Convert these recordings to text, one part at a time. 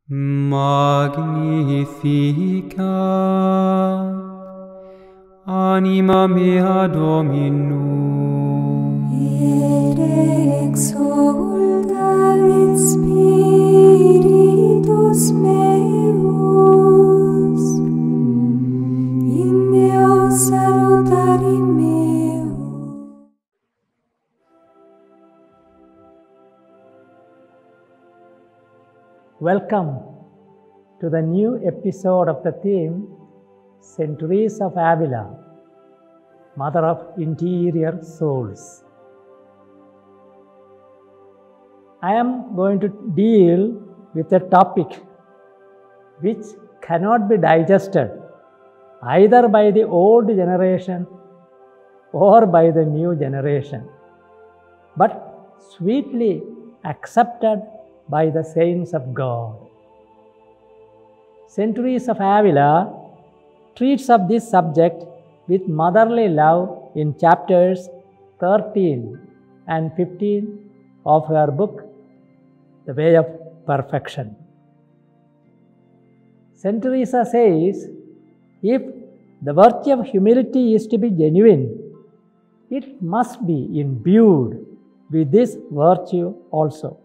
Magnificat anima mea Dominum, et exsultat spiritus meus in Deo salutari meo. Welcome to the new episode of the theme Centuries of Avila, Mother of Interior Souls. I am going to deal with a topic which cannot be digested either by the old generation or by the new generation, but sweetly accepted by the saints of God. Centuries of Avila treats of this subject with motherly love in chapters 13 and 15 of her book, The Way of Perfection. Saint Teresa says, if the virtue of humility is to be genuine, it must be imbued with this virtue also.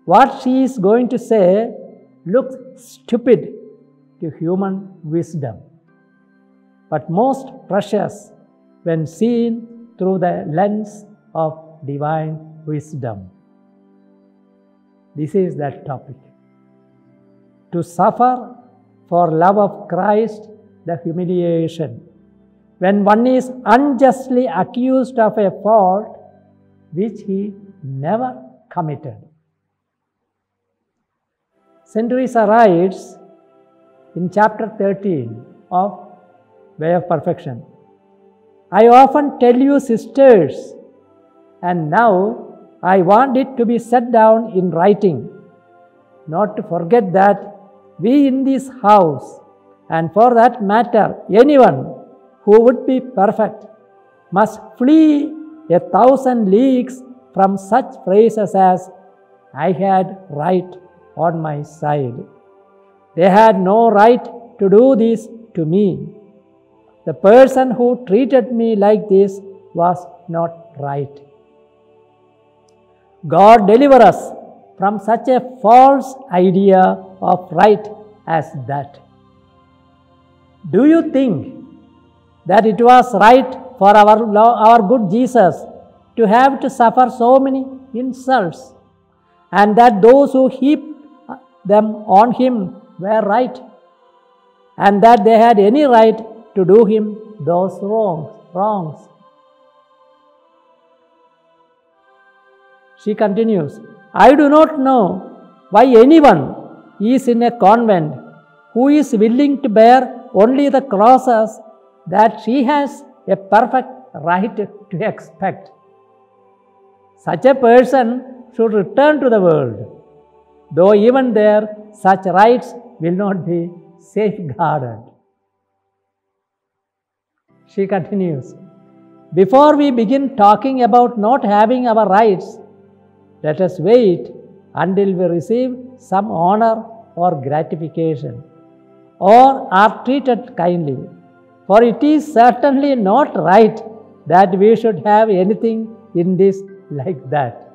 What she is going to say looks stupid to human wisdom, but most precious when seen through the lens of divine wisdom. This is that topic. To suffer for love of Christ the humiliation, when one is unjustly accused of a fault which he never committed. Saint Teresa writes in chapter 13 of Way of Perfection, I often tell you, sisters, and now I want it to be set down in writing, not to forget that we in this house, and for that matter anyone who would be perfect, must flee 1,000 leagues from such phrases as, I had right on my side. They had no right to do this to me. The person who treated me like this was not right. God deliver us from such a false idea of right as that. Do you think that it was right for our good Jesus to have to suffer so many insults, and that those who heaped them on him were right, and that they had any right to do him those wrongs? She continues, I do not know why anyone is in a convent who is willing to bear only the crosses that she has a perfect right to expect. Such a person should return to the world, though even there such rights will not be safeguarded. She continues, before we begin talking about not having our rights, let us wait until we receive some honor or gratification, or are treated kindly, for it is certainly not right that we should have anything in this like that.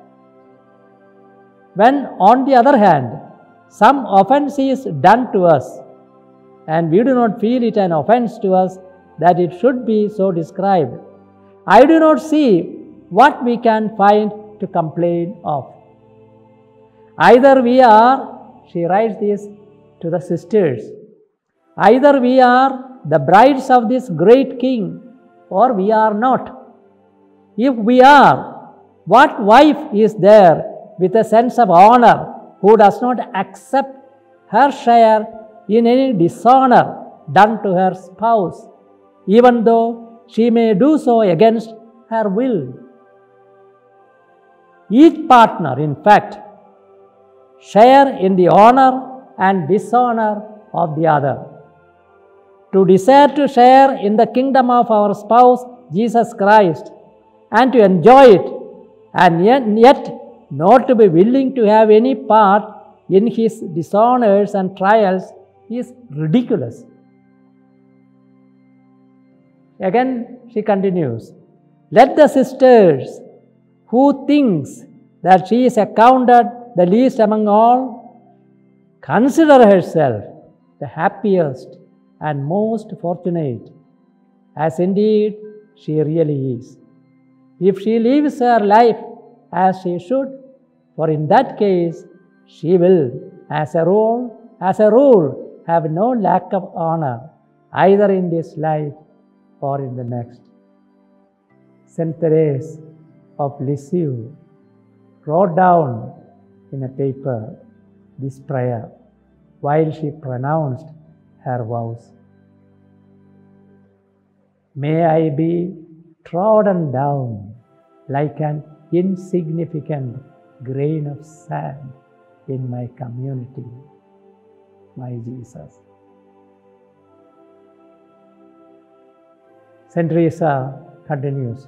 When, on the other hand, some offense is done to us, and we do not feel it an offense to us that it should be so described, I do not see what we can find to complain of. Either we are, she writes this to the sisters, either we are the brides of this great king, or we are not. If we are, what wife is there with a sense of honor who does not accept her share in any dishonor done to her spouse, even though she may do so against her will? Each partner, in fact, share in the honor and dishonor of the other. To desire to share in the kingdom of our spouse, Jesus Christ, and to enjoy it, and yet not to be willing to have any part in his dishonors and trials is ridiculous. Again, she continues, let the sisters who thinks that she is accounted the least among all, consider herself the happiest and most fortunate, as indeed she really is, if she lives her life as she should, for in that case she will, as a rule, have no lack of honor, either in this life or in the next. Saint Therese of Lisieux wrote down in a paper this prayer while she pronounced her vows. May I be trodden down like an insignificant grain of sand in my community, my Jesus. Saint Teresa continues,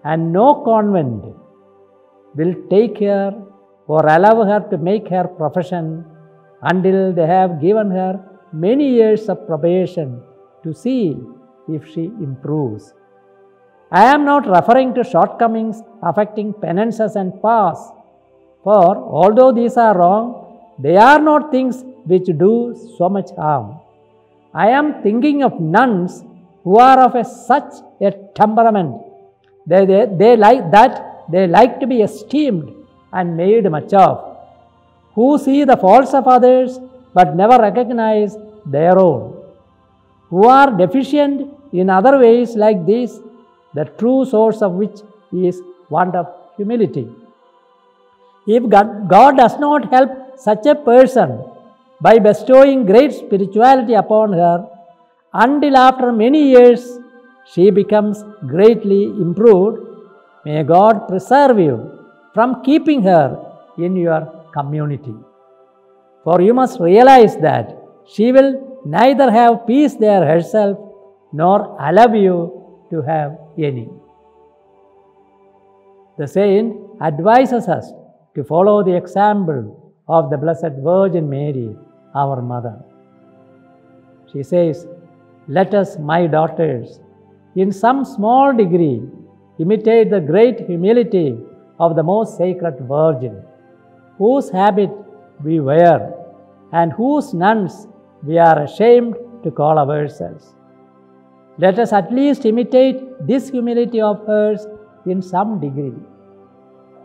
and no convent will take her or allow her to make her profession until they have given her many years of probation to see if she improves. I am not referring to shortcomings affecting penances and fasts, for although these are wrong, they are not things which do so much harm. I am thinking of nuns who are of such a temperament they like to be esteemed and made much of, who see the faults of others but never recognize their own, who are deficient in other ways like this, the true source of which is want of humility. If God does not help such a person by bestowing great spirituality upon her, until after many years she becomes greatly improved, may God preserve you from keeping her in your community. For you must realize that she will neither have peace there herself nor allow you to have any. The saint advises us to follow the example of the Blessed Virgin Mary, our Mother. She says, let us, my daughters, in some small degree, imitate the great humility of the most sacred Virgin, whose habit we wear and whose nuns we are ashamed to call ourselves. Let us at least imitate this humility of hers in some degree.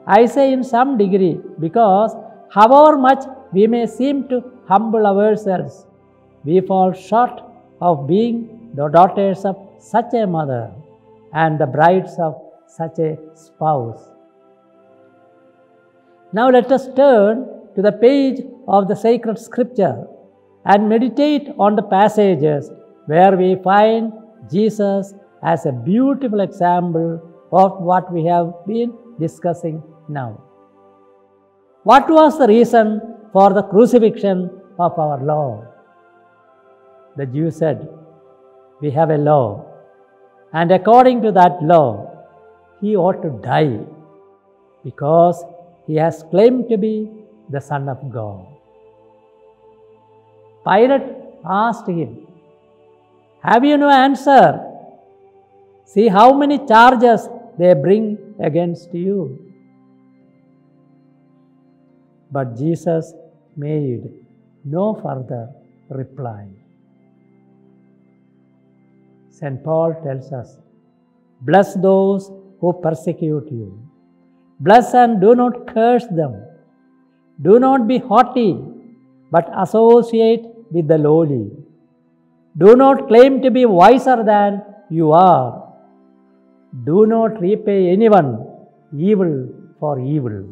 I say in some degree because however much we may seem to humble ourselves, we fall short of being the daughters of such a mother and the brides of such a spouse. Now let us turn to the page of the sacred scripture and meditate on the passages where we find Jesus as a beautiful example of what we have been discussing now. What was the reason for the crucifixion of our Lord? The Jews said, we have a law, and according to that law, he ought to die because he has claimed to be the Son of God. Pilate asked him, have you no answer? See how many charges they bring against you. But Jesus made no further reply. St. Paul tells us, bless those who persecute you. Bless and do not curse them. Do not be haughty, but associate with the lowly. Do not claim to be wiser than you are. Do not repay anyone evil for evil.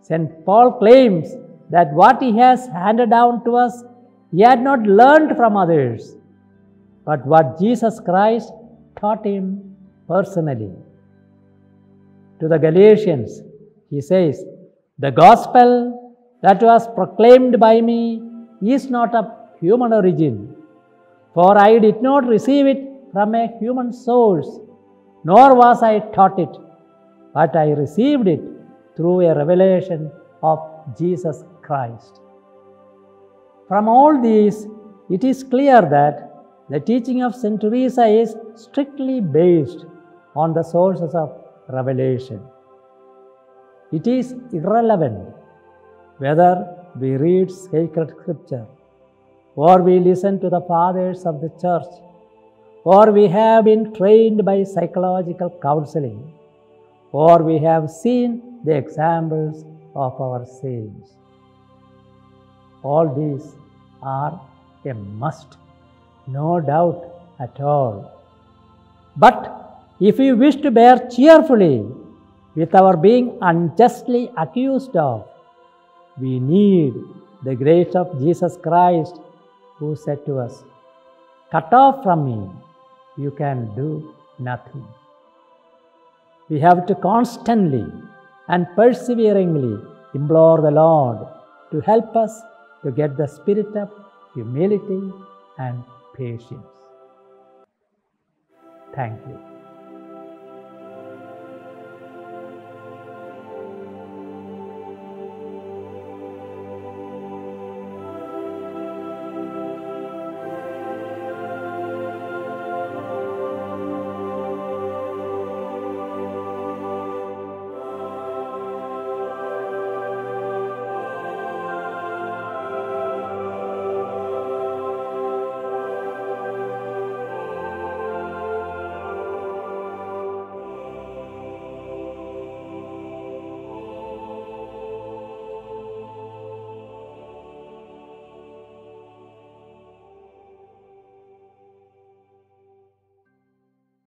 St. Paul claims that what he has handed down to us, he had not learned from others, but what Jesus Christ taught him personally. To the Galatians, he says, the gospel that was proclaimed by me is not of human origin, for I did not receive it from a human source, nor was I taught it, but I received it through a revelation of Jesus Christ. From all these, it is clear that the teaching of St. Teresa is strictly based on the sources of revelation. It is irrelevant whether we read sacred scripture, or we listen to the fathers of the church, or we have been trained by psychological counseling, or we have seen the examples of our saints. All these are a must, no doubt at all. But if we wish to bear cheerfully with our being unjustly accused of, we need the grace of Jesus Christ, who said to us, "Cut off from me, you can do nothing." We have to constantly and perseveringly implore the Lord to help us to get the spirit of humility and patience. Thank you.